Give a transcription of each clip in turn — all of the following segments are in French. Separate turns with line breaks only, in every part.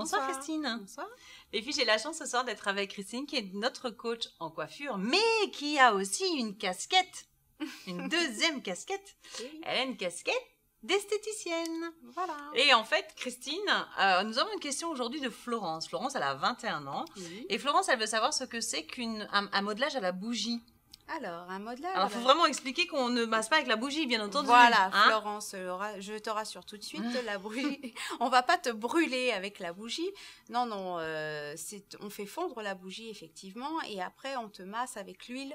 Bonsoir Christine.
Bonsoir.
Les filles, j'ai la chance ce soir d'être avec Christine qui est notre coach en coiffure, mais qui a aussi une casquette, une deuxième casquette.
Oui.
Elle a une casquette d'esthéticienne.
Voilà.
Et en fait, Christine, nous avons une question aujourd'hui de Florence. Florence, elle a 21 ans.
Oui.
Et Florence, elle veut savoir ce que c'est qu'un modelage à la bougie.
Alors, un modelage.
Alors, il faut vraiment expliquer qu'on ne masse pas avec la bougie, bien entendu.
Voilà,
hein.
Florence, je te rassure tout de suite, la bougie, on va pas te brûler avec la bougie. Non, non, on fait fondre la bougie, effectivement, et après, on te masse avec l'huile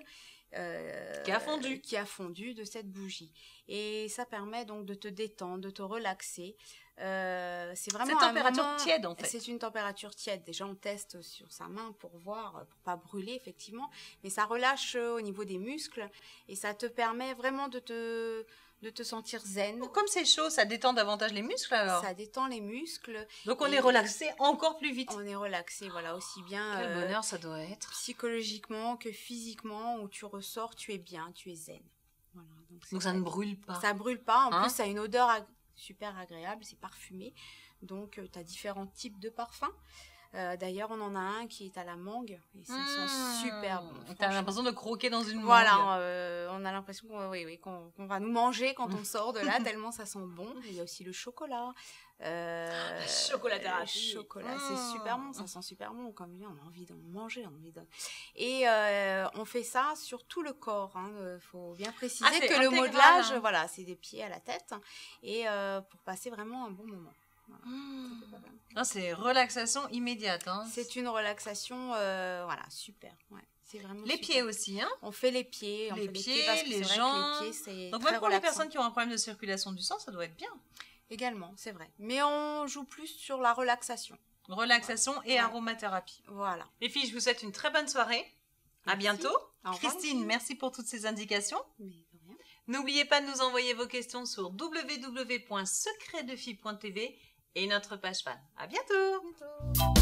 Qui a fondu.
de cette bougie. Et ça permet donc de te détendre, de te relaxer. C'est vraiment
C'est température tiède, en fait.
C'est une température tiède. Déjà, on teste sur sa main pour voir, pour pas brûler, effectivement. Mais ça relâche au niveau des muscles et ça te permet vraiment de te sentir zen.
Comme c'est chaud, ça détend davantage les muscles alors.
Ça détend les muscles.
Donc on est relaxé encore plus vite.
On est relaxé, voilà, aussi bien
Quel bonheur ça doit être.
psychologiquement que physiquement, où tu ressors, tu es bien, tu es zen. Voilà,
donc ça ne brûle pas.
Ça brûle pas, en
Hein?
plus ça a une odeur super agréable, c'est parfumé. Donc tu as différents types de parfums. D'ailleurs, on en a un qui est à la mangue et ça sent super bon.
T'as l'impression de croquer dans une mangue.
Voilà, on a l'impression qu'on va nous manger quand on sort de là, tellement ça sent bon. Il y a aussi le chocolat.
Chocolathérapie.
Chocolat, c'est super bon, ça sent super bon. Comme lui, on a envie d'en manger, Et on fait ça sur tout le corps. Faut bien préciser que le
intégral,
modelage,
hein.
voilà, c'est des pieds à la tête et pour passer vraiment un bon moment. Voilà.
Ah, c'est relaxation immédiate. Hein.
C'est une relaxation, voilà, super. Ouais, c'est vraiment
Les
super.
pieds aussi, hein.
On fait les pieds, parce que
les
c'est vrai
jambes.
que les pieds, c'est
Donc
très
même pour les
relaxant.
personnes qui ont un problème de circulation du sang, ça doit être bien.
Également, c'est vrai. Mais on joue plus sur la relaxation.
Relaxation et aromathérapie.
Voilà.
Les filles, je vous souhaite une très bonne soirée. À
Merci.
bientôt.
Au revoir.
Christine, merci pour toutes ces indications.
Mais de rien.
N'oubliez pas de nous envoyer vos questions sur www.secretdefille.tv et notre page fan. À bientôt.
À bientôt.